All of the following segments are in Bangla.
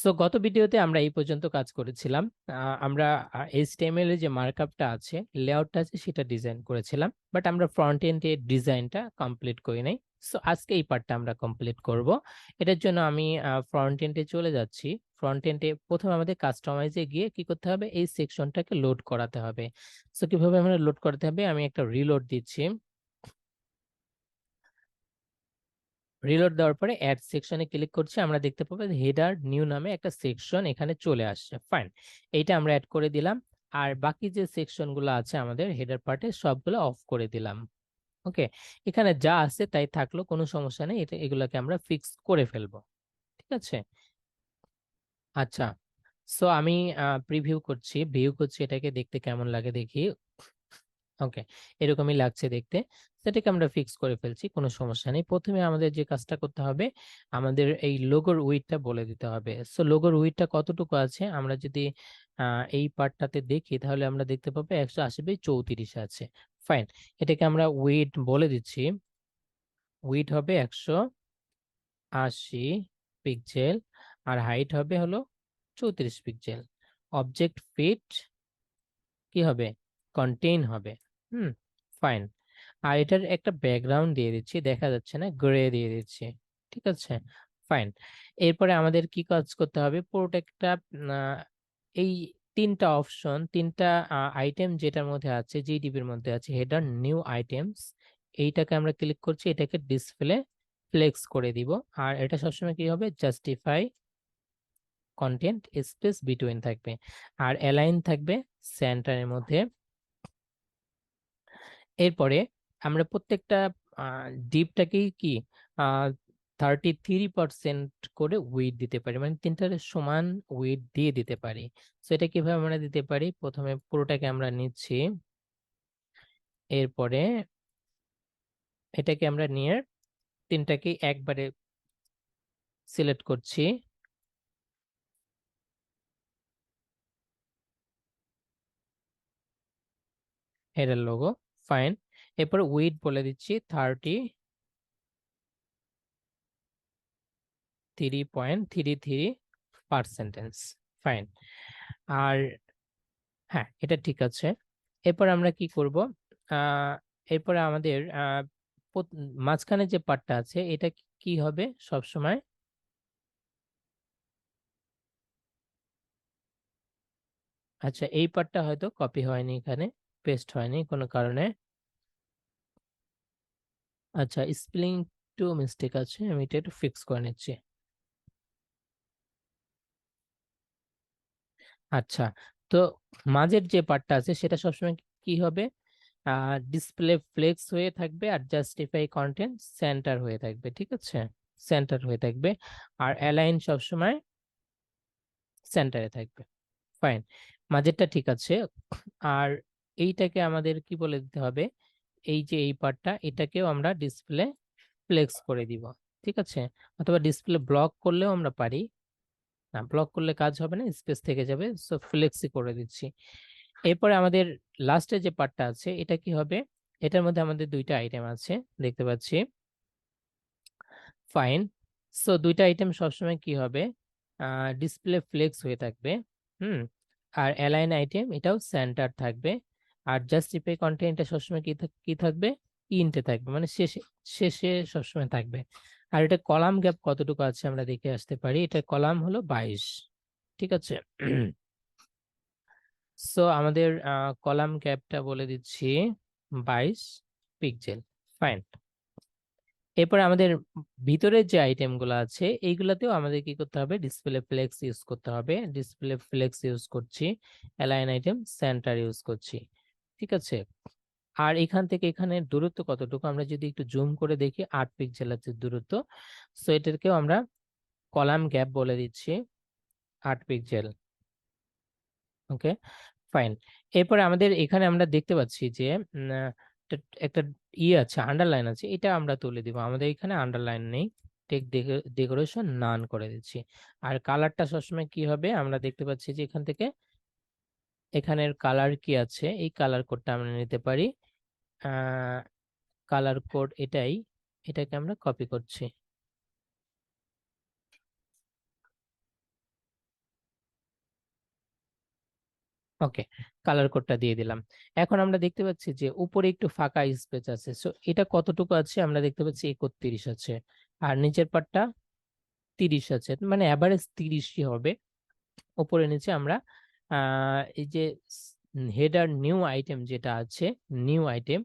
সো গত ভিডিওতে আমরা এই পর্যন্ত কাজ করেছিলাম। আমরা HTML এর যে মার্কআপটা আছে, লেআউটটা আছে, সেটা ডিজাইন করেছিলাম, বাট আমরা ফ্রন্ট এন্ডের ডিজাইনটা কমপ্লিট করি নাই। সো আজকে এই পার্টটা আমরা কমপ্লিট করব। এটার জন্য আমি ফ্রন্ট এন্ডে চলে যাচ্ছি। ফ্রন্ট এন্ডে প্রথমে আমাদের কাস্টমাইজে গিয়ে কি করতে হবে, এই সেকশনটাকে লোড করাতে হবে। সো কিভাবে আমরা লোড করতে হবে, আমি একটা রিলোড দিচ্ছি। রিলোড দেওয়ার পরে অ্যাড সেকশনে ক্লিক করছি, আমরা দেখতে পাবো হেডার নিউ নামে একটা সেকশন এখানে চলে আসছে। ফাইন, এইটা আমরা অ্যাড করে দিলাম। আর বাকি যে সেকশনগুলো আছে আমাদের হেডার পার্টে সবগুলো অফ করে দিলাম। ওকে, এখানে যা আছে তাই থাকলো, কোনো সমস্যা নেই, এটা এগুলোকে আমরা ফিক্স করে ফেলবো। ঠিক আছে, আচ্ছা। সো আমি প্রিভিউ করছি, ভিউ করছি, এটাকে দেখতে কেমন লাগে দেখি। ওকে, এরকমই লাগছে দেখতে। সেটাকে আমরা ফিক্স করে ফেলছি, কোনো সমস্যা নেই। প্রথমে আমাদের যে কাজটা করতে হবে, আমাদের এই লোগোর উইডথটা বলে দিতে হবে। সো লোগোর উইডথটা কতটুকু আছে, আমরা যদি এই পার্টটাতে দেখি তাহলে আমরা দেখতে পাবো 180/34 আছে। ফাইন, এটাকে আমরা উইড বলে দিচ্ছি। উইড হবে 180 পিক্সেল, আর হাইট হবে হলো 34 পিক্সেল। অবজেক্ট ফিট কি হবে, কন্টেইন হবে। হুম, ফাইন। আর এটার একটা ব্যাকগ্রাউন্ড দিয়ে দিচ্ছি, দেখা যাচ্ছে না, গ্রে দিয়ে দিচ্ছি। ঠিক আছে, ফাইন। এরপরে আমাদের কি কাজ করতে হবে, পুরোটা একটা এই তিনটা অপশন, তিনটা আইটেম যেটার মধ্যে আছে, জিডিপির মধ্যে আছে, হেডার নিউ আইটেমস, এইটাকে আমরা ক্লিক করছি, এটাকে ডিসপ্লে ফ্লেক্স করে দিব। আর এটা সবসময় কি হবে, জাস্টিফাই কন্টেন্ট স্পেস বিটুইন থাকবে, আর অ্যালাইন থাকবে সেন্টারের মধ্যে। এরপরে আমরা প্রত্যেকটা ডিপটাকেই কি 33% করে উইড দিতে পারি, মানে তিনটার সমান উইড দিয়ে দিতে পারি। তো এটা কিভাবে আমরা দিতে পারি, প্রথমে পুরোটাকে আমরা নিচ্ছি, এরপরে এটাকে আমরা নিয়ে তিনটাকে একবারে সিলেক্ট করছি, হেডার লোগো। ফাইন, এরপর উইড বলে দিচ্ছি 33.33%। ফাইন, আর হ্যাঁ, এটা ঠিক আছে। এরপর আমরা কি করব, আহ এরপরে আমাদের মাঝখানে যে পার্টটা আছে এটা কি হবে সব সময়, আচ্ছা এই পার্টটা হয়তো কপি হয়নি, এখানে পেস্ট হয়নি কোনো কারণে। আচ্ছা, স্পেলিং টু মিস্টেক আছে, আমি এটা একটু ফিক্স করে নিচ্ছি। আচ্ছা, তো মাঝের যে পার্টটা আছে সেটা সবসময় কি হবে, ডিসপ্লে ফ্লেক্স হয়ে থাকবে, আর জাস্টিফাই কন্টেন্ট সেন্টার হয়ে থাকবে। ঠিক আছে, সেন্টার হয়ে থাকবে, আর অ্যালাইন সবসময় সেন্টারে থাকবে। ফাইন, মাঝেরটা ঠিক আছে। আর এইটাকে আমাদের কি বলে দিতে হবে, এই যে এই পার্টটা, এটাকেও আমরা ডিসপ্লে ফ্লেক্স করে দিব। ঠিক আছে, অথবা ডিসপ্লে ব্লক করলেও আমরা পারি, না ব্লক করলে কাজ হবে না, স্পেস থেকে যাবে, সো ফ্লেক্সি করে দিচ্ছি। এরপরে আমাদের লাস্টে যে পার্টটা আছে এটা কি হবে, এটার মধ্যে আমাদের দুইটা আইটেম আছে দেখতে পাচ্ছি। ফাইন, সো দুইটা আইটেম সবসময় কি হবে, ডিসপ্লে ফ্লেক্স হয়ে থাকবে। হুম, আর অ্যালাইন আইটেম এটাও সেন্টার থাকবে, আর জাস্টিফাই কন্টেন্টটা সবসময় কি থাকবে, ইন্টে থাকবে, মানে শেষে শেষে সবসময় থাকবে। আর এটা কলাম গ্যাপ কতটুকু আছে আমরা দেখে আসতে পারি, এটা কলাম হলো 22। ঠিক আছে, সো আমাদের কলাম গ্যাপটা বলে দিচ্ছি 22 পিক্সেল। ফাইন, এরপর আমাদের ভিতরের যে আইটেমগুলো আছে এইগুলাতেও আমাদের কি করতে হবে, ডিসপ্লে ফ্লেক্স ইউজ করতে হবে। ডিসপ্লে ফ্লেক্স ইউজ করছি, অ্যালাইন আইটেম সেন্টার ইউজ করছি। ঠিক আছে, আর এখান থেকে এখানে দূরত্ব কতটুকু, আমরা যদি একটু জুম করে দেখি, 8 পিক্সেল আছে দূরত্ব। সো এটাকেও আমরা কলাম গ্যাপ বলে দিচ্ছি 8 পিক্সেল। ওকে, ফাইন। এরপরে আমাদের এখানে আমরা দেখতে পাচ্ছি যে একটা ইয়ে আছে, আন্ডারলাইন আছে, এটা আমরা তুলে দিব। আমাদের এখানে আন্ডারলাইন নেই, টেক ডেকোরেশন নান করে দিচ্ছি। আর কালারটা সবসময় কি হবে, আমরা দেখতে পাচ্ছি যে এখান থেকে এখানের কালার কি আছে, এই কালার কোডটা আমরা নিতে পারি। কালার কোড এটাই, এটাকে আমরা কপি করছি। ওকে, কালার কোডটা দিয়ে দিলাম। এখন আমরা দেখতে পাচ্ছি যে উপরে একটু ফাঁকা স্পেস আছে, সো এটা কতটুকু আছে আমরা দেখতে পাচ্ছি 31 আছে, আর নিচের পার্টটা 30 আছে, মানে অ্যাভারেজ 30ই হবে। উপরে নিচে আমরা এই যে হেডার নিউ আইটেম যেটা আছে, নিউ আইটেম,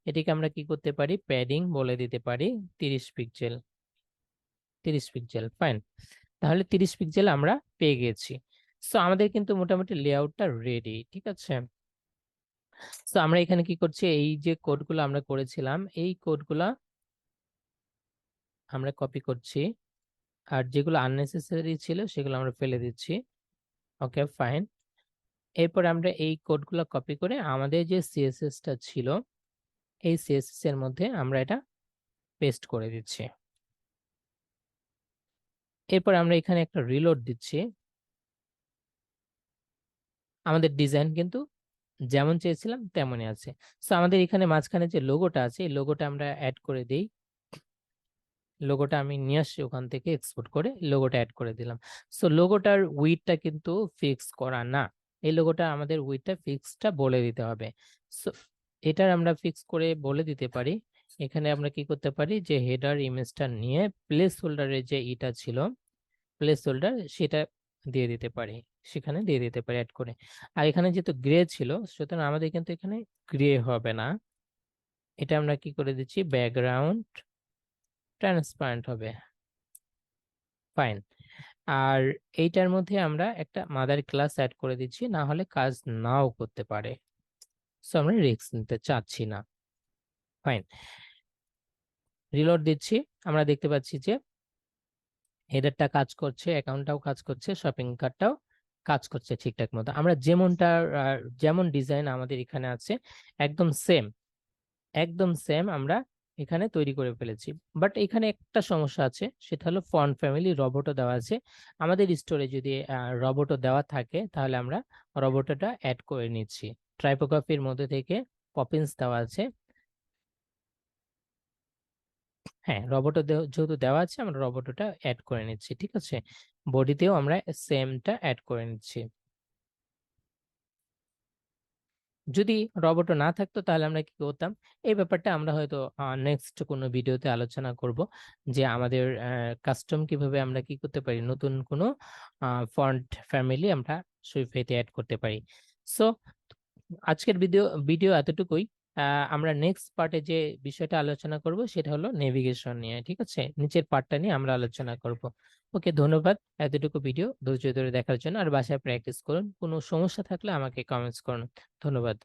এটিকে আমরা কি করতে পারি, প্যাডিং বলে দিতে পারি 30 পিক্সেল। 30 pixel, fine. তাহলে 30 পিক্সেল আমরা পেয়ে গেছি। সো আমাদের কিন্তু মোটামুটি লেআউটটা রেডি, ঠিক আছে। সো আমরা এখানে কি করছি, এই যে কোডগুলো আমরা করেছিলাম এই কোডগুলা আমরা কপি করছি, আর যেগুলো আননেসেসারি ছিল সেগুলো আমরা ফেলে দিচ্ছি। ওকে, ফাইন। এরপর আমরা এই কোডগুলো কপি করে আমাদের যে সিএসএসটা ছিল এই সিএসএস এর মধ্যে আমরা এটা পেস্ট করে দিচ্ছি। এরপর আমরা এখানে একটা রিলোড দিচ্ছি। আমাদের ডিজাইন কিন্তু যেমন চেয়েছিলাম তেমনই আছে। সো আমাদের এখানে মাঝখানে যে লোগোটা আছে এই লোগোটা আমরা অ্যাড করে দিই। লোগোটা আমি নিয়ে আসছি ওখান থেকে, এক্সপোর্ট করে লোগোটা অ্যাড করে দিলাম। সো লোগোটার উইডথটা কিন্তু ফিক্স করা না, এই লোগোটা আমাদের উইডথটা ফিক্সটা বলে দিতে হবে। সো এটার আমরা ফিক্স করে বলে দিতে পারি। এখানে আমরা কি করতে পারি, যে হেডার ইমেজটা নিয়ে প্লেস হোল্ডারের যে ইটা ছিল প্লেস হোল্ডার সেটা দিয়ে দিতে পারি, সেখানে দিয়ে দিতে পারি অ্যাড করে। আর এখানে যেহেতু গ্রে ছিল সুতরাং আমাদের কিন্তু এখানে গ্রে হবে না, এটা আমরা কি করে দিচ্ছি, ব্যাকগ্রাউন্ড ট্রান্সপারেন্ট হবে, ফাইন। আর এইটার মধ্যে আমরা একটা মাদার ক্লাস অ্যাড করে দিচ্ছি, না হলে কাজ নাও করতে পারে। সো আমরা রিস্ক নিতে চাচ্ছি না, ফাইন। রিলোড দিচ্ছি, আমরা দেখতে পাচ্ছি যে হেডারটা কাজ করছে, অ্যাকাউন্টটাও কাজ করছে, শপিং কার্টটাও কাজ করছে ঠিকঠাক মতো। আমরা যেমনটা যেমন ডিজাইন আমাদের এখানে আছে একদম সেম, একদম সেম আমরা এখানে তৈরি করে ফেলেছি। বাট এখানে একটা সমস্যা আছে, সেটা হলো ফন্ট ফ্যামিলি রবটও দেওয়া আছে। আমাদের স্টোরে যদি রবটও দেওয়া থাকে তাহলে আমরা রবটটা অ্যাড করে নিচ্ছি। টাইপোগ্রাফির মধ্যে থেকে পপিন্স দেওয়া আছে, হ্যাঁ রবটও যেহেতু দেওয়া আছে আমরা রবটটা অ্যাড করে নিচ্ছি, ঠিক আছে। বডিতেও আমরা সেমটা অ্যাড করে নিচ্ছি। যদি রবটও না থাকতো তাহলে আমরা কি করতাম, এই ব্যাপারটা আমরা হয়তো নেক্সট কোনো ভিডিওতে আলোচনা করব, যে আমাদের কাস্টম কিভাবে আমরা কি করতে পারি, নতুন কোনো ফন্ট ফ্যামিলি আমরা সুইফেতে অ্যাড করতে পারি। সো আজকের ভিডিও ভিডিও এতটুকুই। আমরা নেক্সট পার্টে যে বিষয়টা আলোচনা করব সেটা হলো নেভিগেশন নিয়ে, ঠিক আছে, নিচের পার্টটা নিয়ে আমরা আলোচনা করব। ওকে, ধন্যবাদ এতটুকু ভিডিও ধৈর্য ধরে দেখার জন্য। আর বাসায় প্র্যাকটিস করুন, কোনো সমস্যা থাকলে আমাকে কমেন্টস করুন। ধন্যবাদ।